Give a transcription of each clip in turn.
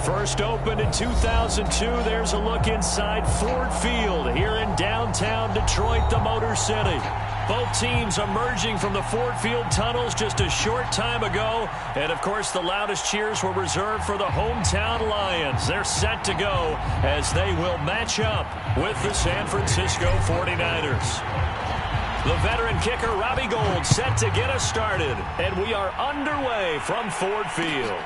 First opened in 2002, there's a look inside Ford Field here in downtown Detroit, the Motor City. Both teams emerging from the Ford Field tunnels just a short time ago. And, of course, the loudest cheers were reserved for the hometown Lions. They're set to go as they will match up with the San Francisco 49ers. The veteran kicker, Robbie Gould, set to get us started. And we are underway from Ford Field.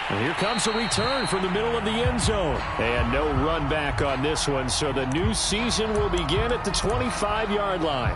And here comes a return from the middle of the end zone. And no run back on this one, so the new season will begin at the 25-yard line.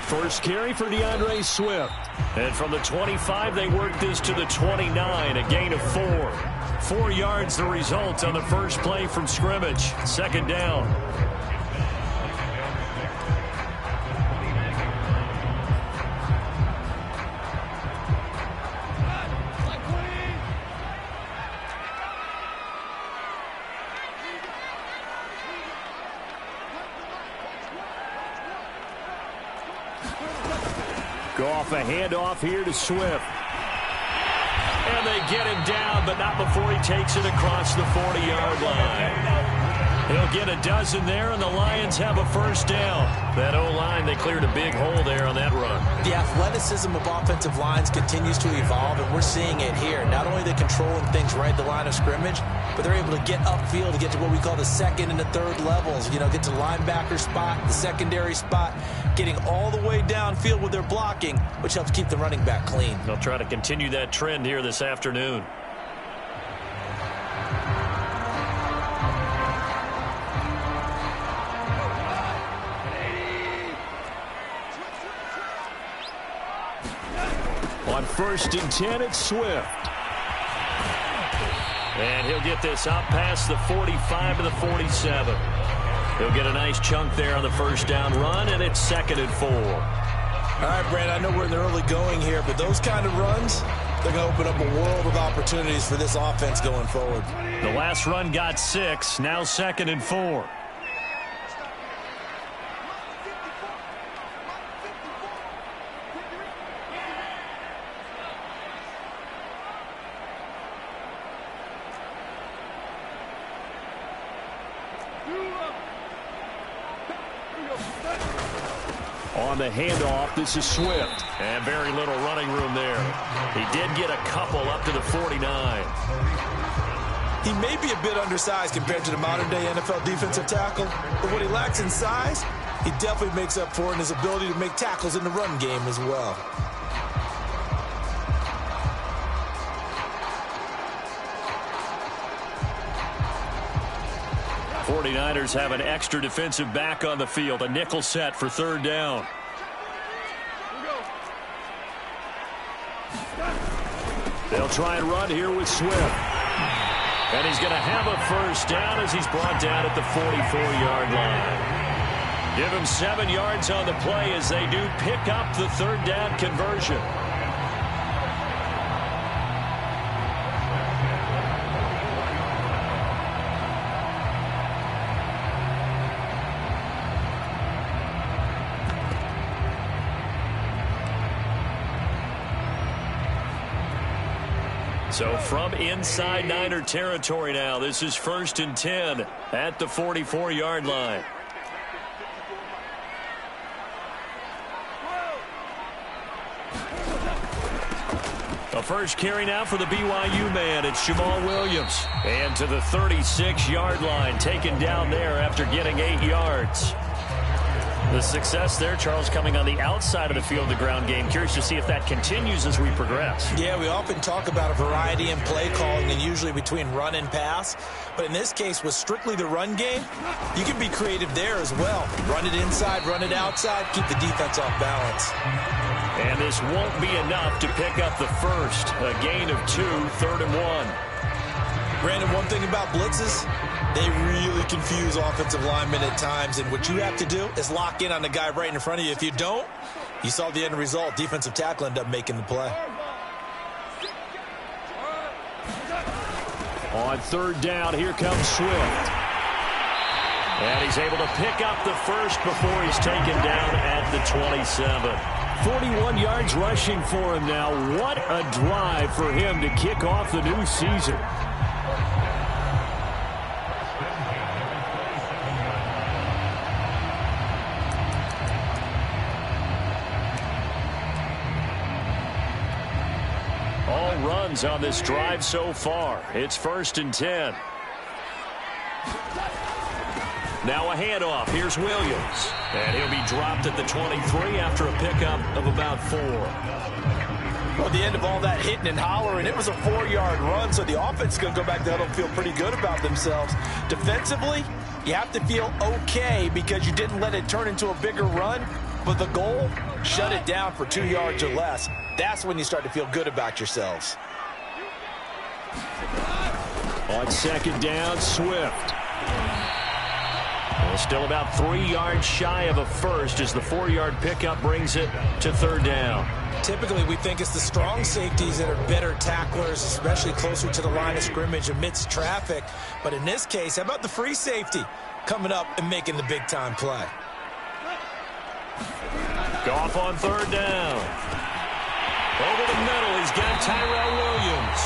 First carry for DeAndre Swift. And from the 25, they work this to the 29, a gain of 4. 4 yards the result on the first play from scrimmage. Second down. Go off a handoff here to Swift. And they get him down, but not before he takes it across the 40-yard line. He'll get a dozen there, and the Lions have a first down. That O-line, they cleared a big hole there on that run. The athleticism of offensive lines continues to evolve, and we're seeing it here. Not only are they controlling things right at the line of scrimmage, but they're able to get upfield to get to what we call the second and the third levels. You know, get to linebacker spot, the secondary spot, getting all the way downfield with their blocking, which helps keep the running back clean. They'll try to continue that trend here this afternoon. On 1st and 10, it's Swift. And he'll get this out past the 45 to the 47. He'll get a nice chunk there on the first down run, and it's 2nd and 4. All right, Brad, I know we're in the early going here, but those kind of runs, they're going to open up a world of opportunities for this offense going forward. The last run got 6, now 2nd and 4. On the handoff, this is Swift. And very little running room there. He did get a couple up to the 49. He may be a bit undersized compared to the modern-day NFL defensive tackle, but what he lacks in size, he definitely makes up for in his ability to make tackles in the run game as well. The 49ers have an extra defensive back on the field, a nickel set for 3rd down. They'll try and run here with Swift. And he's going to have a first down as he's brought down at the 44-yard line. Give him 7 yards on the play as they do pick up the 3rd down conversion. So from inside Niner territory now, this is 1st and 10 at the 44-yard line. A first carry now for the BYU man. It's Jamal Williams. And to the 36-yard line, taken down there after getting 8 yards. The success there, Charles, coming on the outside of the field, the ground game. Curious to see if that continues as we progress. Yeah, we often talk about a variety in play calling and usually between run and pass. But in this case, with strictly the run game, you can be creative there as well. Run it inside, run it outside, keep the defense off balance. And this won't be enough to pick up the first. A gain of 2, 3rd and 1. Brandon, one thing about blitzes, they really confuse offensive linemen at times, and what you have to do is lock in on the guy right in front of you. If you don't, you saw the end result. Defensive tackle ended up making the play. On 3rd down, here comes Swift. And he's able to pick up the first before he's taken down at the 27. 41 yards rushing for him now. What a drive for him to kick off the new season. All runs on this drive so far. It's 1st and 10. Now a handoff. Here's Williams. And he'll be dropped at the 23 after a pickup of about 4. Well, at the end of all that hitting and hollering, it was a 4-yard run, so the offense is going to go back there and feel pretty good about themselves. Defensively, you have to feel okay because you didn't let it turn into a bigger run, but the goal, shut it down for 2 yards or less. That's when you start to feel good about yourselves. On 2nd down, Swift. Well, still about 3 yards shy of a first as the 4-yard pickup brings it to 3rd down. Typically, we think it's the strong safeties that are better tacklers, especially closer to the line of scrimmage amidst traffic. But in this case, how about the free safety coming up and making the big-time play? Goff on 3rd down. Over the middle, he's got Tyrell Williams.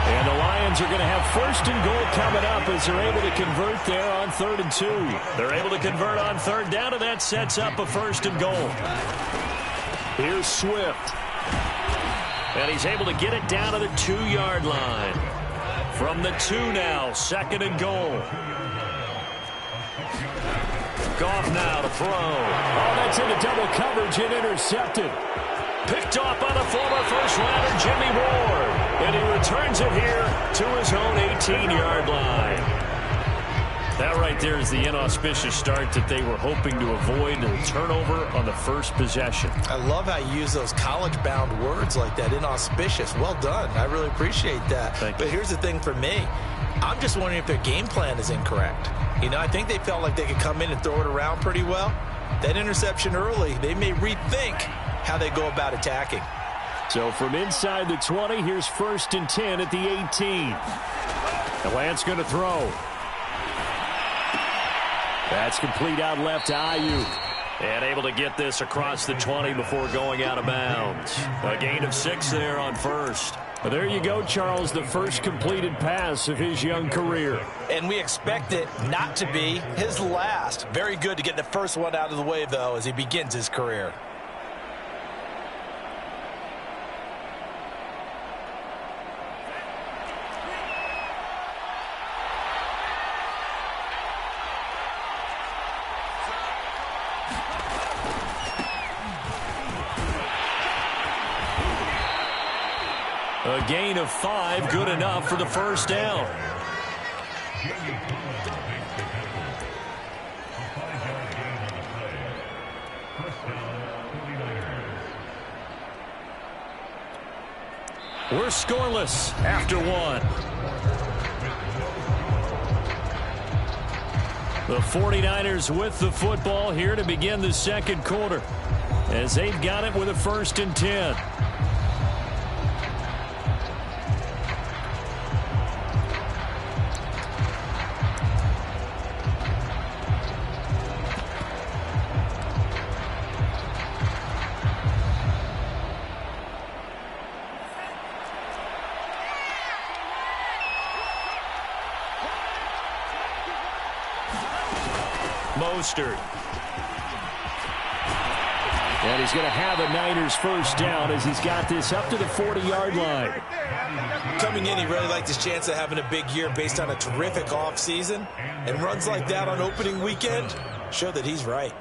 And the Lions are going to have 1st and goal coming up as they're able to convert there on 3rd and 2. They're able to convert on 3rd down, and that sets up a 1st and goal. Here's Swift. And he's able to get it down to the 2-yard line. From the 2 now, 2nd and goal. Goff now to throw. Oh, that's into double coverage and intercepted. Picked off by the former first-rounder Jimmy Ward. And he returns it here to his own 18-yard line. That right there is the inauspicious start that they were hoping to avoid, a turnover on the first possession. I love how you use those college-bound words like that, inauspicious. Well done. I really appreciate that. Thank you. But here's the thing for me. I'm just wondering if their game plan is incorrect. You know, I think they felt like they could come in and throw it around pretty well. That interception early, they may rethink how they go about attacking. So from inside the 20, here's 1st and 10 at the 18. And Lance going to throw. That's complete out left to Ayuk. And able to get this across the 20 before going out of bounds. A gain of 6 there on 1st. Well, there you go, Charles, the first completed pass of his young career. And we expect it not to be his last. Very good to get the first one out of the way, though, as he begins his career. A gain of 5, good enough for the 1st down. We're scoreless after 1. The 49ers with the football here to begin the 2nd quarter, as they've got it with a 1st and 10. Mostert. And he's going to have a Niners 1st down as he's got this up to the 40-yard line. Coming in, he really liked his chance of having a big year based on a terrific offseason. And runs like that on opening weekend show that he's right.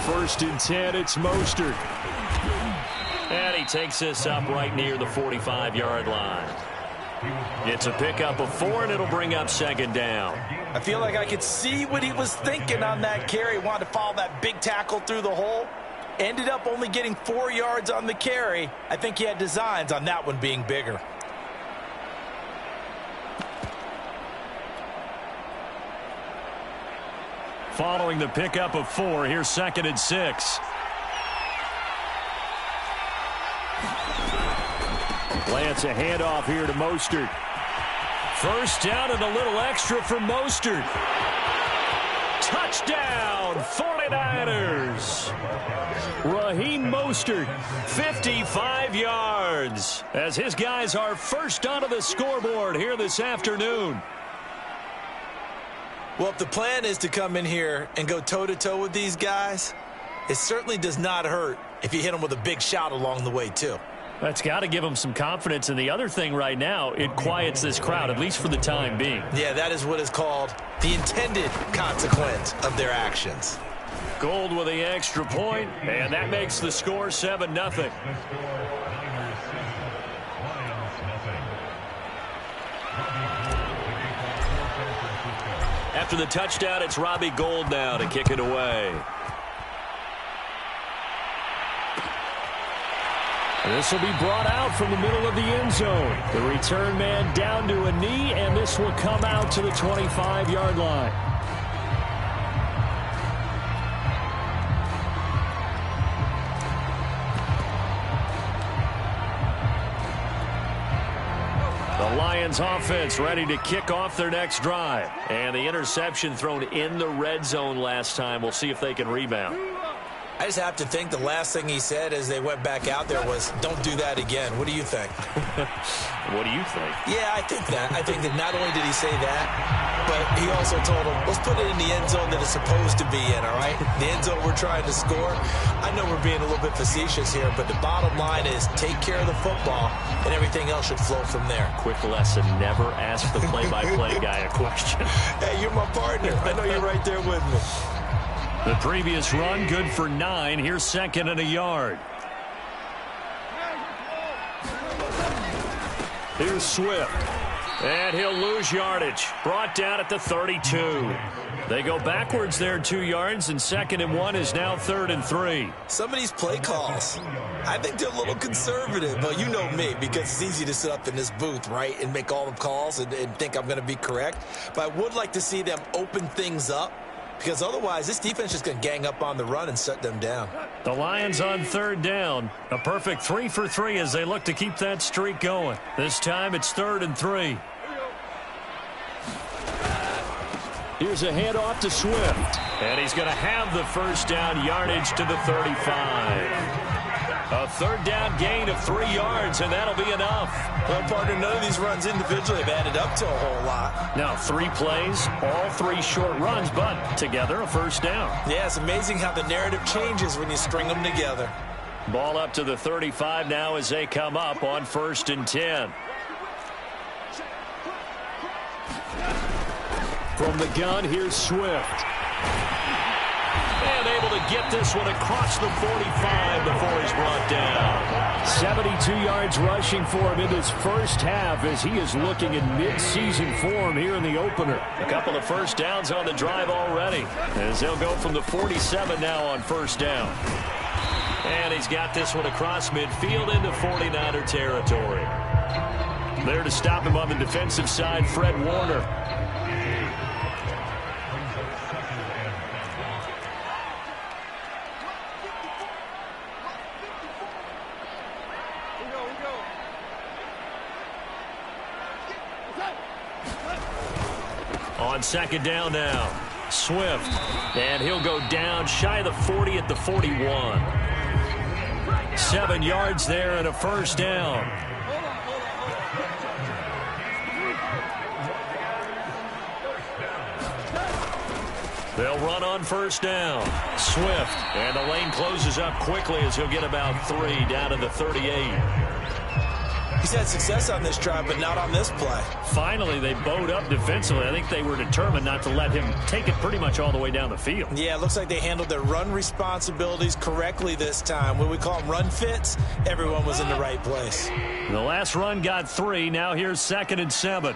first and 10, it's Mostert. And he takes this up right near the 45-yard line. It's a pickup of 4, and it'll bring up second down. I feel like I could see what he was thinking on that carry. Wanted to follow that big tackle through the hole. Ended up only getting 4 yards on the carry. I think he had designs on that one being bigger. Following the pickup of 4, here's second and 6. Lance, a handoff here to Mostert. First down and a little extra for Mostert. Touchdown, 49ers. Raheem Mostert, 55 yards, as his guys are first onto the scoreboard here this afternoon. Well, if the plan is to come in here and go toe-to-toe with these guys, it certainly does not hurt if you hit them with a big shot along the way, too. That's got to give them some confidence. And the other thing right now, it quiets this crowd, at least for the time being. Yeah, that is what is called the intended consequence of their actions. Gold with the extra point, and that makes the score 7-0. After the touchdown, it's Robbie Gould now to kick it away. This will be brought out from the middle of the end zone. The return man down to a knee, and this will come out to the 25-yard line. The Lions offense ready to kick off their next drive. And the interception thrown in the red zone last time. We'll see if they can rebound. I just have to think the last thing he said as they went back out there was, don't do that again. What do you think? What do you think? Yeah, I think that. I think that not only did he say that, but he also told him, let's put it in the end zone that it's supposed to be in, all right? The end zone we're trying to score. I know we're being a little bit facetious here, but the bottom line is take care of the football, and everything else should flow from there. Quick lesson, never ask the play-by-play guy a question. Hey, you're my partner. I know you're right there with me. The previous run, good for 9. Here's second and a yard. Here's Swift. And he'll lose yardage. Brought down at the 32. They go backwards there 2 yards, and second and 1 is now 3rd and 3. Some of these play calls, I think they're a little conservative. But you know me, because it's easy to sit up in this booth, right, and make all the calls and think I'm going to be correct. But I would like to see them open things up, because otherwise this defense is going to gang up on the run and shut them down. The Lions on 3rd down. A perfect 3 for 3 as they look to keep that streak going. This time it's 3rd and 3. Here's a handoff to Swift. And he's going to have the first down, yardage to the 35. A 3rd down gain of 3 yards, and that'll be enough. Well, partner, none of these runs individually have added up to a whole lot. Now 3 plays, all 3 short runs, but together a first down. Yeah, it's amazing how the narrative changes when you string them together. Ball up to the 35 now as they come up on 1st and 10. From the gun, here's Swift. And able to get this one across the 45 before he's brought down. 72 yards rushing for him in this first half as he is looking in mid-season form here in the opener. A couple of first downs on the drive already as they'll go from the 47 now on first down. And he's got this one across midfield into 49er territory. There to stop him on the defensive side, Fred Warner. On 2nd down now, Swift, and he'll go down shy of the 40 at the 41. 7 yards there and a first down. They'll run on first down. Swift, and the lane closes up quickly as he'll get about 3 down to the 38. He's had success on this drive, but not on this play. Finally, they bowed up defensively. I think they were determined not to let him take it pretty much all the way down the field. Yeah, it looks like they handled their run responsibilities correctly this time. When we call them run fits, everyone was in the right place. The last run got 3. Now here's 2nd and 7.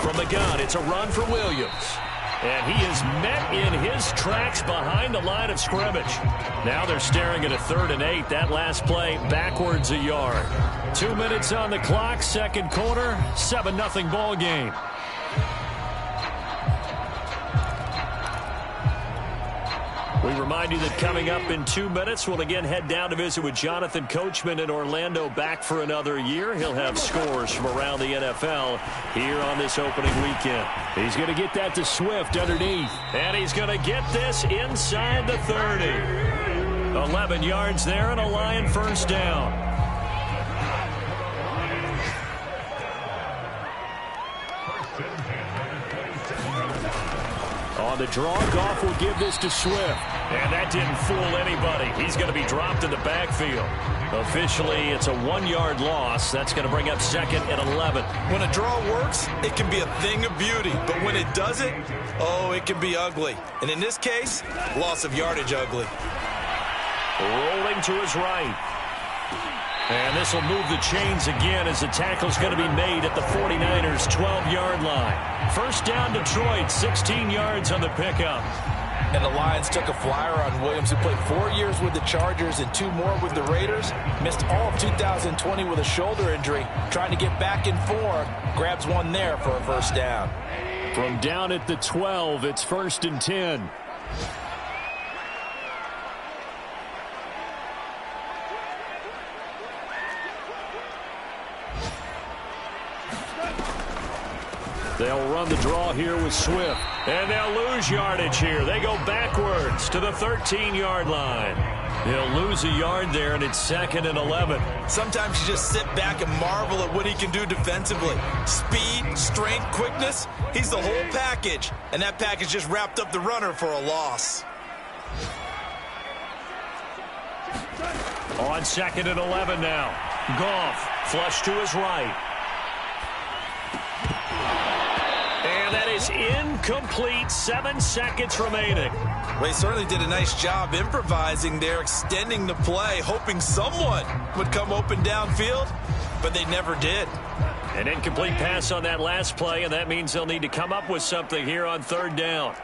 From the gun, it's a run for Williams. And he is met in his tracks behind the line of scrimmage. Now they're staring at a 3rd and 8. That last play backwards a yard. 2 minutes on the clock, second quarter, 7-0 ball game. We remind you that coming up in 2 minutes, we'll again head down to visit with Jonathan Coachman in Orlando, back for another year. He'll have scores from around the NFL here on this opening weekend. He's going to get that to Swift underneath. And he's going to get this inside the 30. 11 yards there and a Lion first down. On the draw, Goff will give this to Swift. And that didn't fool anybody. He's going to be dropped in the backfield. Officially, it's a 1-yard loss. That's going to bring up 2nd and 11. When a draw works, it can be a thing of beauty. But when it doesn't, oh, it can be ugly. And in this case, loss of yardage ugly. Rolling to his right. And this will move the chains again as the tackle's going to be made at the 49ers' 12-yard line. First down, Detroit, 16 yards on the pickup. And the Lions took a flyer on Williams, who played 4 years with the Chargers and 2 more with the Raiders. Missed all of 2020 with a shoulder injury. Trying to get back in form. Grabs one there for a first down. From down at the 12, it's 1st and 10. They'll run the draw here with Swift. And they'll lose yardage here. They go backwards to the 13-yard line. They'll lose a yard there, and it's 2nd and 11. Sometimes you just sit back and marvel at what he can do defensively. Speed, strength, quickness. He's the whole package. And that package just wrapped up the runner for a loss. On 2nd and 11 now. Goff, flush to his right. And that is incomplete. 7 seconds remaining. Well, he certainly did a nice job improvising there, extending the play, hoping someone would come open downfield, but they never did. An incomplete pass on that last play, and that means they'll need to come up with something here on 3rd down.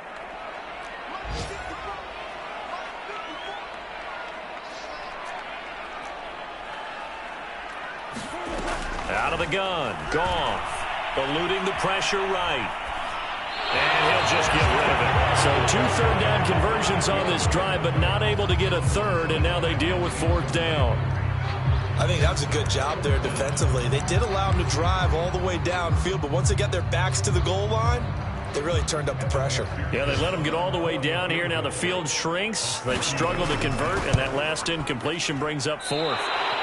Out of the gun, Goff. Eluding the pressure right. And he'll just get rid of it. So 2 third-down conversions on this drive, but not able to get a third, and now they deal with 4th down. I think that was a good job there defensively. They did allow them to drive all the way downfield, but once they got their backs to the goal line, they really turned up the pressure. Yeah, they let them get all the way down here. Now the field shrinks. They've struggled to convert, and that last incompletion brings up 4th.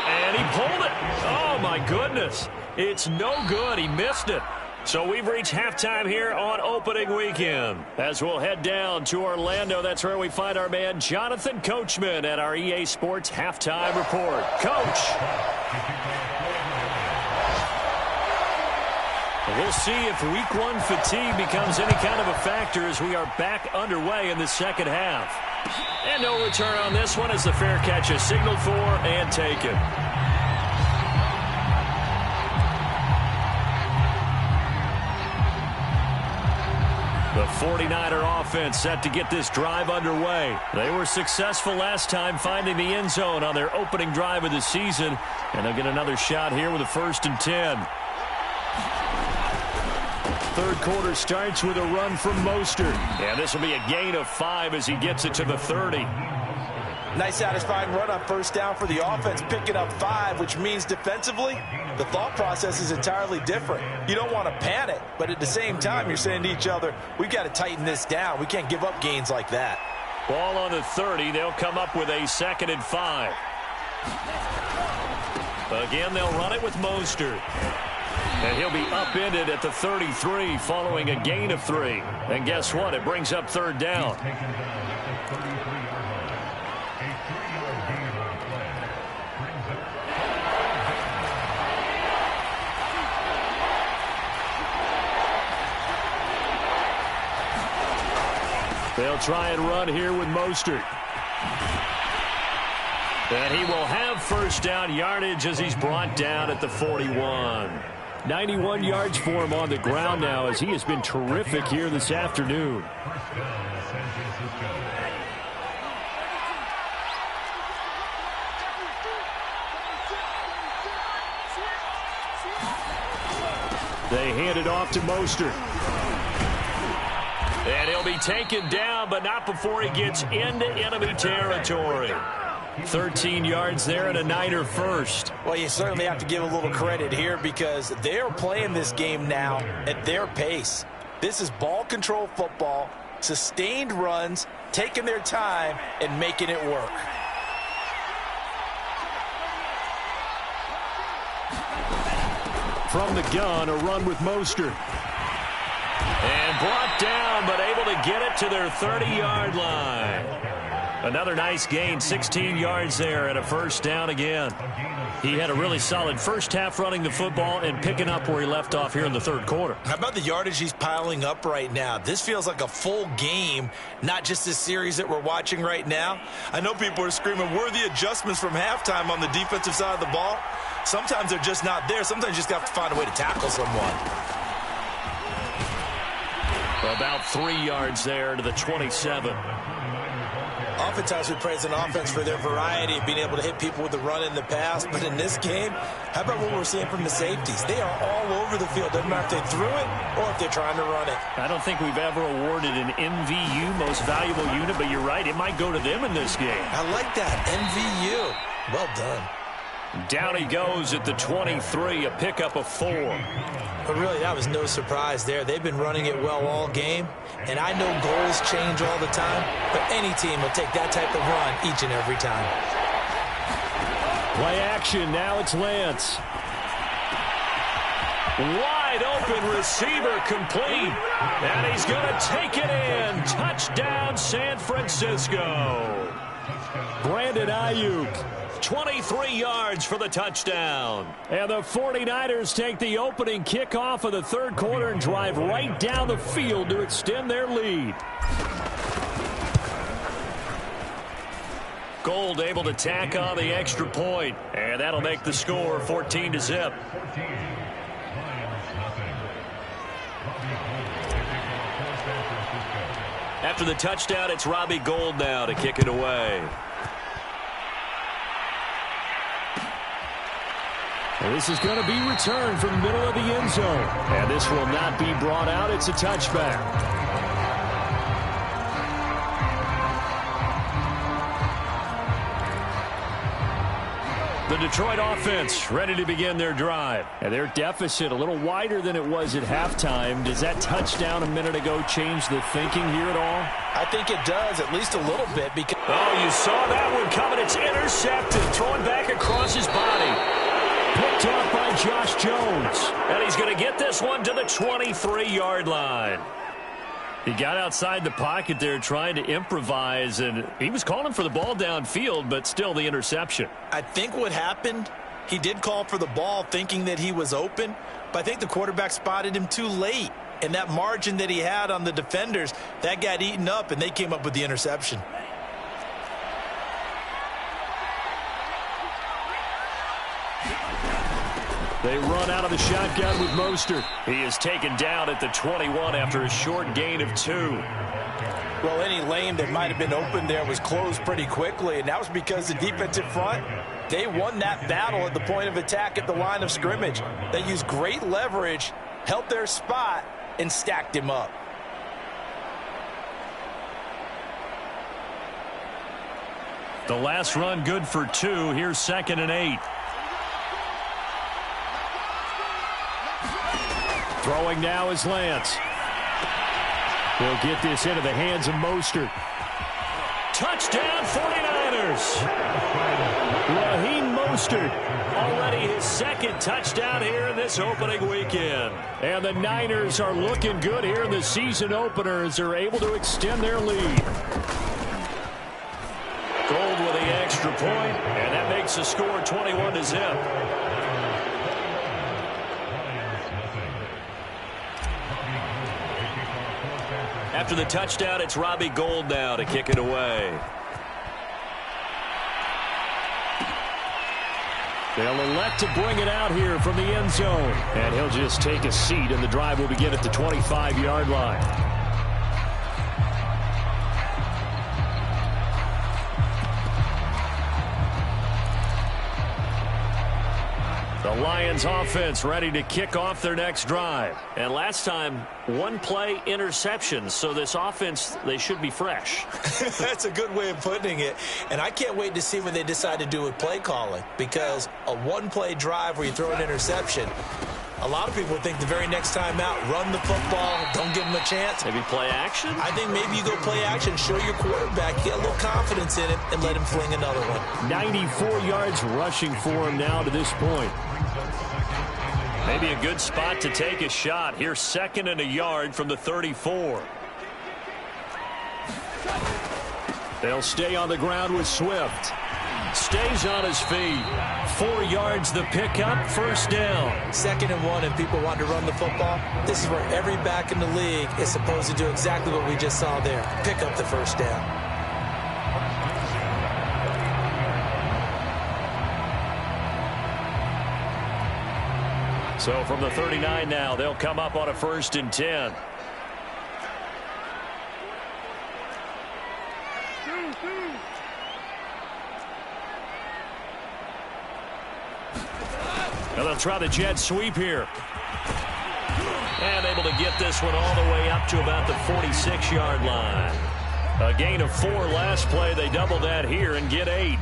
And he pulled it. Oh, my goodness. It's no good. He missed it. So we've reached halftime here on opening weekend. As we'll head down to Orlando, that's where we find our man Jonathan Coachman at our EA Sports Halftime Report. Coach. We'll see if week 1 fatigue becomes any kind of a factor as we are back underway in the second half. And no return on this one as the fair catch is signaled for and taken. The 49er offense set to get this drive underway. They were successful last time finding the end zone on their opening drive of the season. And they'll get another shot here with a 1st and 10. Third quarter starts with a run from Mostert. And this will be a gain of 5 as he gets it to the 30. Nice satisfying run on first down for the offense, picking up 5, which means defensively, the thought process is entirely different. You don't want to panic, but at the same time, you're saying to each other, we've got to tighten this down. We can't give up gains like that. Ball on the 30. They'll come up with a 2nd and 5. Again, they'll run it with Mostert. And he'll be upended at the 33 following a gain of 3. And guess what? It brings up 3rd down. They'll try and run here with Mostert. And he will have first down yardage as he's brought down at the 41. 91 yards for him on the ground now as he has been terrific here this afternoon. They hand it off to Mostert. And he'll be taken down, but not before he gets into enemy territory. 13 yards there and a Niner first. Well, you certainly have to give a little credit here because they're playing this game now at their pace. This is ball control football, sustained runs, taking their time and making it work. From the gun, a run with Mostert. And brought down, but able to get it to their 30-yard line. Another nice gain, 16 yards there and a first down again. He had a really solid first half running the football and picking up where he left off here in the third quarter. How about the yardage he's piling up right now? This feels like a full game, not just this series that we're watching right now. I know people are screaming, where are the adjustments from halftime on the defensive side of the ball? Sometimes they're just not there. Sometimes you just have to find a way to tackle someone. About 3 yards there to the 27. Oftentimes we praise an offense for their variety of being able to hit people with the run in the pass. But in this game, how about what we're seeing from the safeties? They are all over the field. Doesn't matter if they threw it or if they're trying to run it. I don't think we've ever awarded an MVU, most valuable unit, but you're right. It might go to them in this game. I like that. MVU. Well done. Down he goes at the 23, a pickup of 4. But really, that was no surprise there. They've been running it well all game. And I know goals change all the time, but any team will take that type of run each and every time. Play action. Now it's Lance. Wide open receiver complete. And he's going to take it in. Touchdown, San Francisco. Brandon Ayuk. 23 yards for the touchdown. And the 49ers take the opening kickoff of the third quarter and drive right down the field to extend their lead. Gold able to tack on the extra point, and that'll make the score 14-0. After the touchdown, it's Robbie Gould now to kick it away. This is going to be returned from the middle of the end zone. And this will not be brought out. It's a touchback. The Detroit offense ready to begin their drive. And their deficit a little wider than it was at halftime. Does that touchdown a minute ago change the thinking here at all? I think it does, at least a little bit. Because oh, you saw that one coming. It's intercepted. Throwing back across his body. Picked off by Josh Jones. And he's going to get this one to the 23-yard line. He got outside the pocket there trying to improvise, and he was calling for the ball downfield, but still the interception. I think what happened, he did call for the ball thinking that he was open, but I think the quarterback spotted him too late. And that margin that he had on the defenders, that got eaten up, and they came up with the interception. They run out of the shotgun with Mostert. He is taken down at the 21 after a short gain of 2. Well, any lane that might have been open there was closed pretty quickly, and that was because the defensive front, they won that battle at the point of attack at the line of scrimmage. They used great leverage, held their spot, and stacked him up. The last run good for 2. Here's 2nd and 8. Throwing now is Lance. He'll get this into the hands of Mostert. Touchdown 49ers. Raheem Mostert, already his 2nd touchdown here in this opening weekend. And the Niners are looking good here in the season opener as they're able to extend their lead. Gold with the extra point, and that makes the score 21-0. After the touchdown, it's Robbie Gould now to kick it away. They'll elect to bring it out here from the end zone. And he'll just take a seat, and the drive will begin at the 25-yard line. The Lions offense ready to kick off their next drive. And last time, one-play interception. So this offense, they should be fresh. That's a good way of putting it. And I can't wait to see what they decide to do with play calling. Because a one-play drive where you throw an interception, a lot of people think the very next time out, run the football, don't give them a chance. Maybe play action? I think maybe you go play action, show your quarterback, get a little confidence in him, and let him fling another one. 94 yards rushing for him now to this point. Maybe a good spot to take a shot. Here's 2nd and a yard from the 34. They'll stay on the ground with Swift. Stays on his feet. 4 yards the pickup, 1st down. 2nd and 1, and people want to run the football. This is where every back in the league is supposed to do exactly what we just saw there. Pick up the 1st down. So from the 39 now, they'll come up on a 1st and 10. Now they'll try the jet sweep here. And able to get this one all the way up to about the 46-yard line. A gain of 4 last play. They double that here and get 8.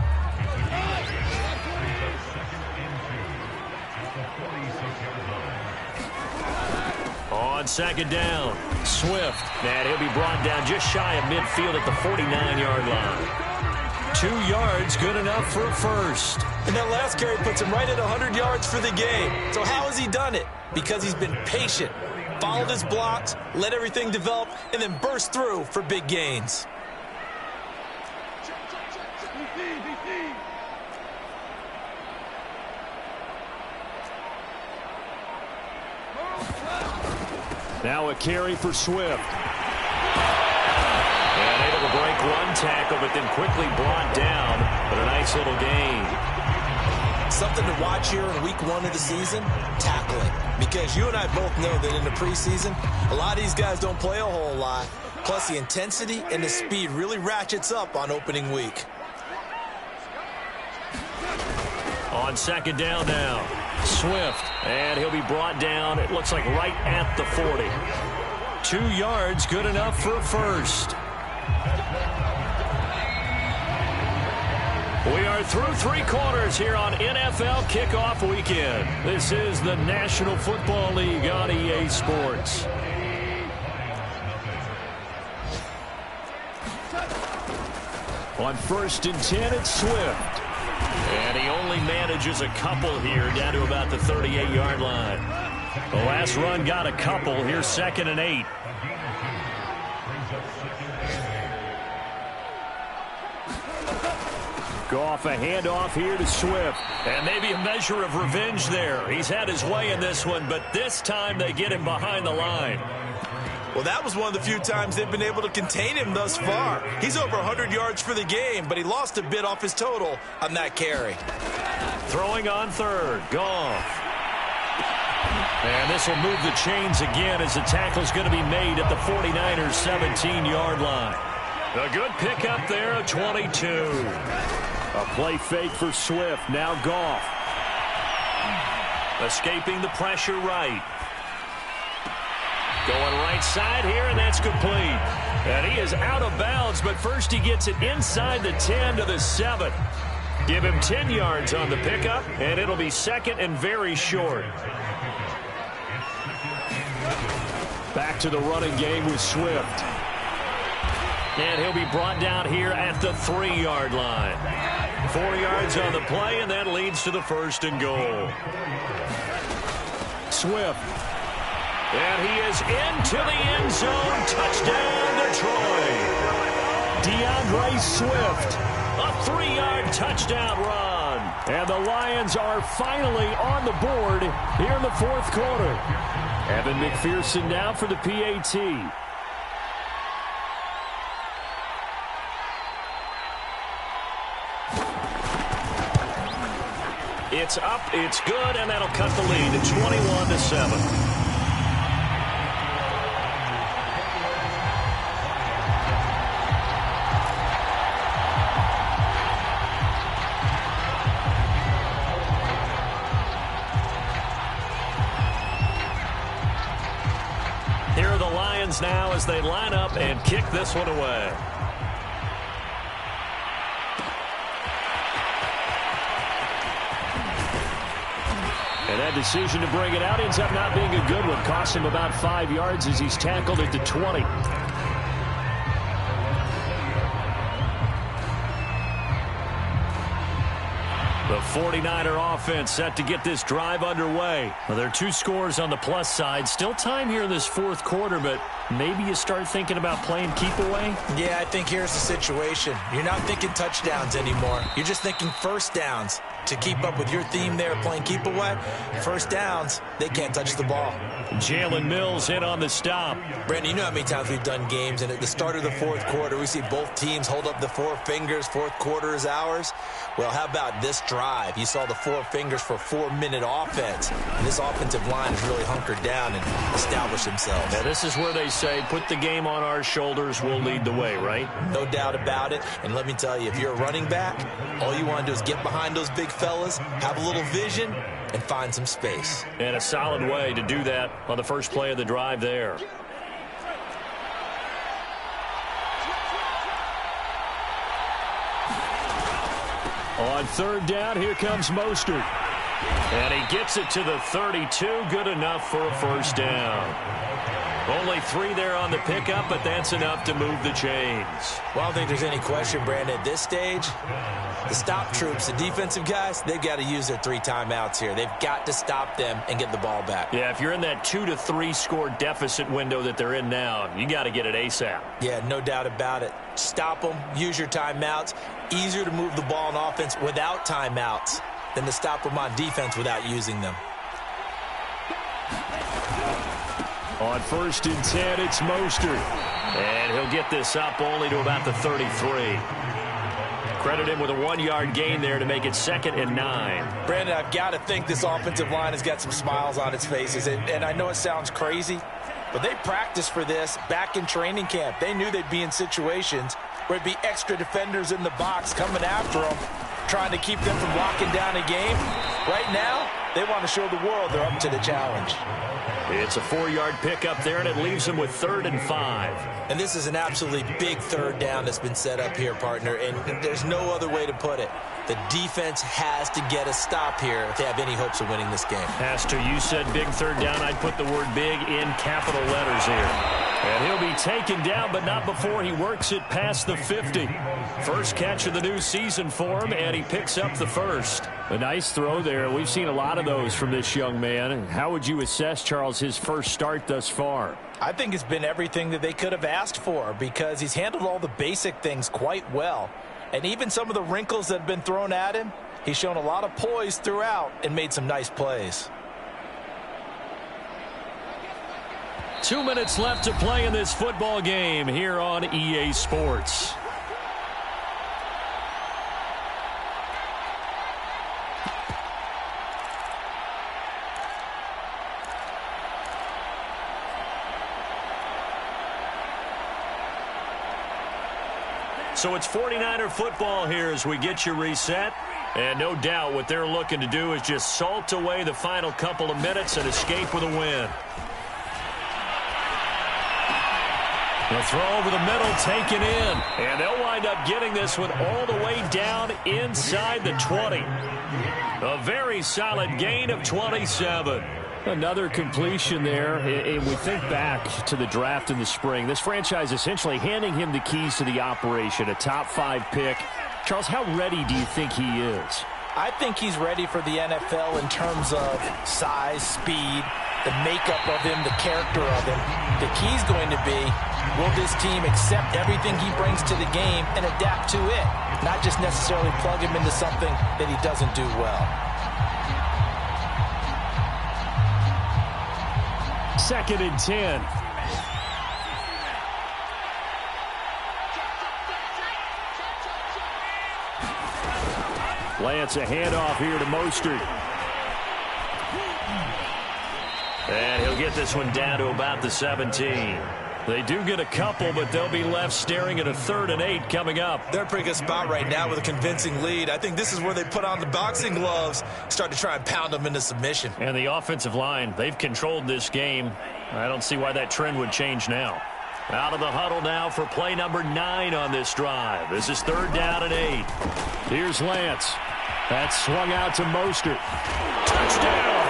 On 2nd down, Swift. And he'll be brought down just shy of midfield at the 49-yard line. 2 yards, good enough for a 1st. And that last carry puts him right at 100 yards for the game. So how has he done it? Because he's been patient, followed his blocks, let everything develop, and then burst through for big gains. Now a carry for Swift. And able to break one tackle, but then quickly brought down. But a nice little gain. Something to watch here in week 1 of the season, tackling. Because you and I both know that in the preseason, a lot of these guys don't play a whole lot. Plus the intensity and the speed really ratchets up on opening week. On 2nd down now, Swift. And he'll be brought down, it looks like right at the 40. 2 yards, good enough for a 1st. We are through 3 quarters here on NFL Kickoff Weekend. This is the National Football League on EA Sports. On 1st and 10, it's Swift. And he only manages a couple here down to about the 38-yard line. The last run got a couple. Here's 2nd and 8. Goff, a handoff here to Swift. And maybe a measure of revenge there. He's had his way in this one, but this time they get him behind the line. Well, that was one of the few times they've been able to contain him thus far. He's over 100 yards for the game, but he lost a bit off his total on that carry. Throwing on 3rd, Goff. And this will move the chains again as the tackle's going to be made at the 49ers' 17-yard line. A good pickup there of 22. A play fake for Swift. Now Goff. Escaping the pressure right. Going right side here, and that's complete. And he is out of bounds, but first he gets it inside the 10 to the 7. Give him 10 yards on the pickup, and it'll be 2nd and very short. Back to the running game with Swift. And he'll be brought down here at the 3-yard line. 4 yards on the play, and that leads to the 1st and goal. Swift. And he is into the end zone. Touchdown, Detroit. DeAndre Swift. A 3-yard touchdown run. And the Lions are finally on the board here in the 4th quarter. Evan McPherson now for the PAT. It's up, it's good, and that'll cut the lead to 21-7. Here are the Lions now as they line up and kick this one away. And that decision to bring it out ends up not being a good one. Cost him about 5 yards as he's tackled at the 20. The 49er offense set to get this drive underway. Well, there are 2 scores on the plus side. Still time here in this fourth quarter, but maybe you start thinking about playing keep away? Yeah, I think here's the situation. You're not thinking touchdowns anymore. You're just thinking first downs. To keep up with your theme there, playing keep away, first downs, they can't touch the ball. Jalen Mills in on the stop. Brandon, you know how many times we've done games, and at the start of the fourth quarter, we see both teams hold up the 4 fingers, fourth quarter is ours. Well, how about this drive? You saw the 4 fingers for 4-minute offense, and this offensive line has really hunkered down and established themselves. Now, this is where they say, put the game on our shoulders, we'll lead the way, right? No doubt about it, and let me tell you, if you're a running back, all you want to do is get behind those big fellas, have a little vision, and find some space. And a solid way to do that on the first play of the drive there. On third down, here comes Mostert. And he gets it to the 32. Good enough for a first down. Only 3 there on the pickup, but that's enough to move the chains. Well, I don't think there's any question, Brandon, at this stage, the stop troops, the defensive guys, they've got to use their 3 timeouts here. They've got to stop them and get the ball back. Yeah, if you're in that 2 to 3 score deficit window that they're in now, you got to get it ASAP. Yeah, no doubt about it. Stop them, use your timeouts. Easier to move the ball on offense without timeouts than to stop them on defense without using them. On 1st and 10, it's Mostert. And he'll get this up only to about the 33. Credit him with a 1-yard gain there to make it 2nd and 9. Brandon, I've got to think this offensive line has got some smiles on its faces. And I know it sounds crazy, but they practiced for this back in training camp. They knew they'd be in situations where it'd be extra defenders in the box coming after them, trying to keep them from locking down a game. Right now, they want to show the world they're up to the challenge. It's a 4-yard pickup there, and it leaves them with 3rd and 5. And this is an absolutely big third down that's been set up here, partner, and there's no other way to put it. The defense has to get a stop here if they have any hopes of winning this game. Pastor, you said big third down. I'd put the word big in capital letters here. And he'll be taken down, but not before he works it past the 50. First catch of the new season for him, and he picks up the first. A nice throw there. We've seen a lot of those from this young man. How would you assess, Charles, his first start thus far? I think it's been everything that they could have asked for because he's handled all the basic things quite well. And even some of the wrinkles that have been thrown at him, he's shown a lot of poise throughout and made some nice plays. 2 minutes left to play in this football game here on EA Sports. So it's 49er football here as we get you reset. And no doubt what they're looking to do is just salt away the final couple of minutes and escape with a win. The throw over the middle taken in. And they'll wind up getting this one all the way down inside the 20. A very solid gain of 27. Another completion there, and we think back to the draft in the spring. This franchise essentially handing him the keys to the operation, a top 5 pick. Charles, how ready do you think he is? I think he's ready for the NFL in terms of size, speed, the makeup of him, the character of him. The key's going to be, will this team accept everything he brings to the game and adapt to it, not just necessarily plug him into something that he doesn't do well. 2nd and 10. Lance, a handoff here to Mostert. And he'll get this one down to about the 17. They do get a couple, but they'll be left staring at a 3rd and 8 coming up. They're in a pretty good spot right now with a convincing lead. I think this is where they put on the boxing gloves, start to try and pound them into submission. And the offensive line, they've controlled this game. I don't see why that trend would change now. Out of the huddle now for play number 9 on this drive. This is 3rd down and 8. Here's Lance. That's swung out to Mostert. Touchdown!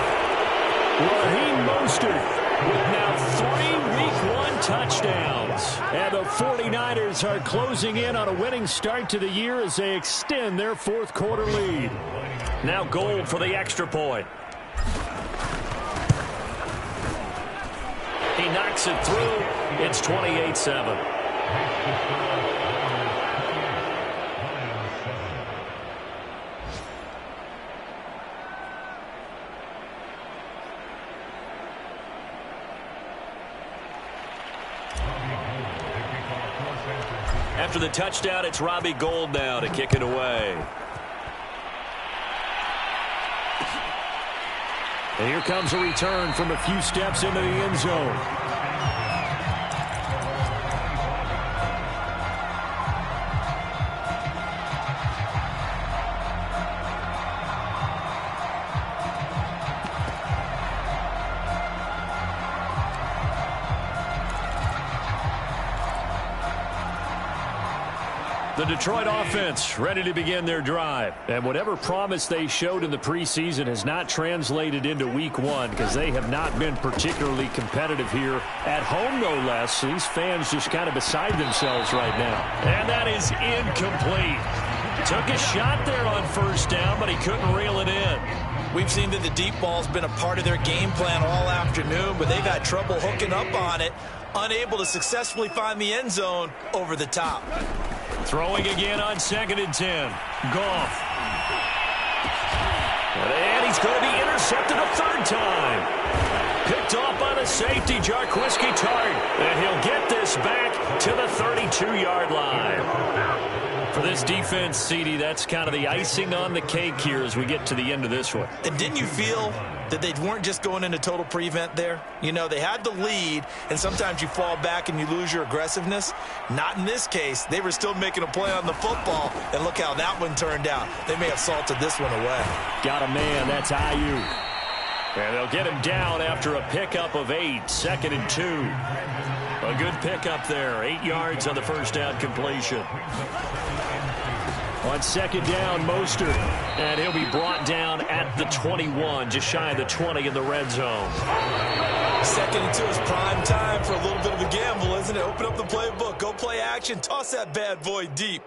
Raheem Mostert with now 3 Week 1 touchdowns. And the 49ers are closing in on a winning start to the year as they extend their 4th quarter lead. Now Gold for the extra point. He knocks it through. It's 28-7. After the touchdown, it's Robbie Gould now to kick it away. And here comes a return from a few steps into the end zone. The Detroit offense ready to begin their drive. And whatever promise they showed in the preseason has not translated into Week 1 because they have not been particularly competitive here at home, no less. These fans just kind of beside themselves right now. And that is incomplete. Took a shot there on 1st down, but he couldn't reel it in. We've seen that the deep ball's been a part of their game plan all afternoon, but they've had trouble hooking up on it, unable to successfully find the end zone over the top. Throwing again on 2nd and 10. Goff. And he's going to be intercepted a 3rd time. Picked off by the safety, Jarquiski Tart. And he'll get this back to the 32-yard line. For this defense, CD, that's kind of the icing on the cake here as we get to the end of this one. And didn't you feel that they weren't just going into total prevent there? You know, they had the lead, and sometimes you fall back and you lose your aggressiveness. Not in this case. They were still making a play on the football, and look how that one turned out. They may have salted this one away. Got a man. That's Ayuk. And they'll get him down after a pickup of 8, 2nd and 2. A good pickup there. 8 yards on the 1st down completion. On 2nd down, Mostert. And he'll be brought down at the 21, just shy of the 20 in the red zone. 2nd and 2 is prime time for a little bit of a gamble, isn't it? Open up the playbook, go play action, toss that bad boy deep.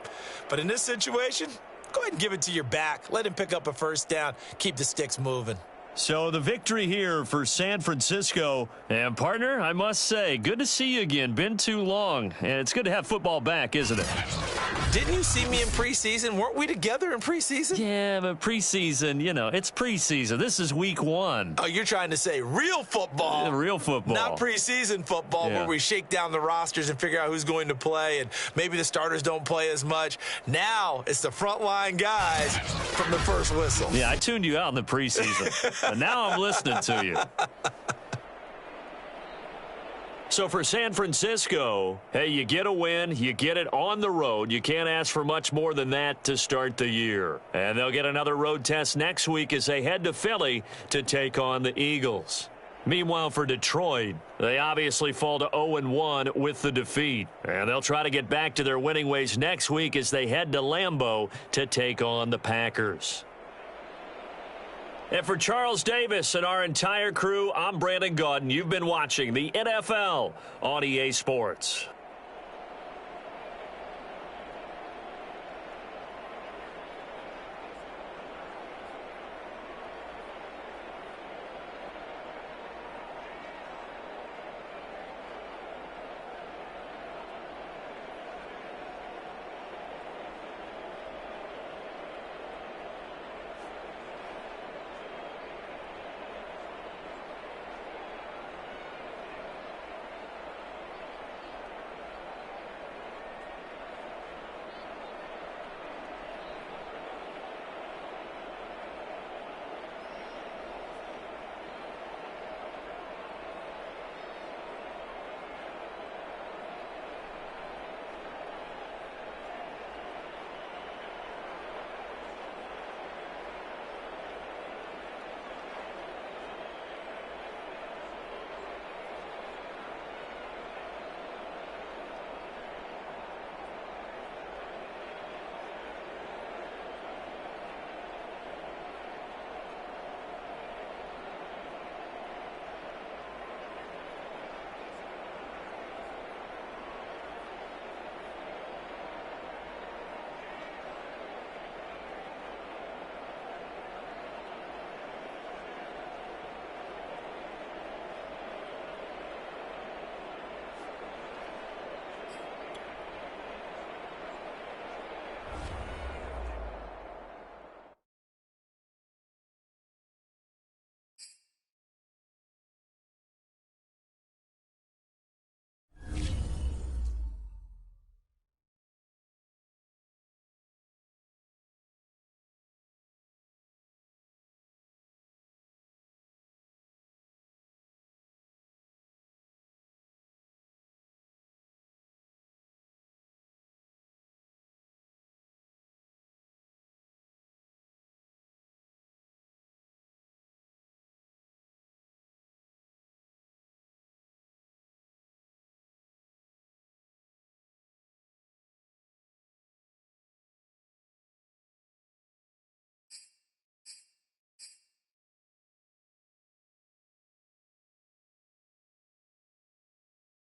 But in this situation, go ahead and give it to your back. Let him pick up a 1st down. Keep the sticks moving. So the victory here for San Francisco. And, partner, I must say, good to see you again. Been too long. And it's good to have football back, isn't it? Didn't you see me in preseason? Weren't we together in preseason? Yeah, but preseason, you know, it's preseason. This is Week 1. Oh, you're trying to say real football. Yeah, real football. Not preseason football where we shake down the rosters and figure out who's going to play, and maybe the starters don't play as much. Now it's the frontline guys from the first whistle. Yeah, I tuned you out in the preseason. But now I'm listening to you. So for San Francisco, hey, you get a win, you get it on the road. You can't ask for much more than that to start the year. And they'll get another road test next week as they head to Philly to take on the Eagles. Meanwhile, for Detroit, they obviously fall to 0-1 with the defeat. And they'll try to get back to their winning ways next week as they head to Lambeau to take on the Packers. And for Charles Davis and our entire crew, I'm Brandon Gaudin. You've been watching the NFL on EA Sports.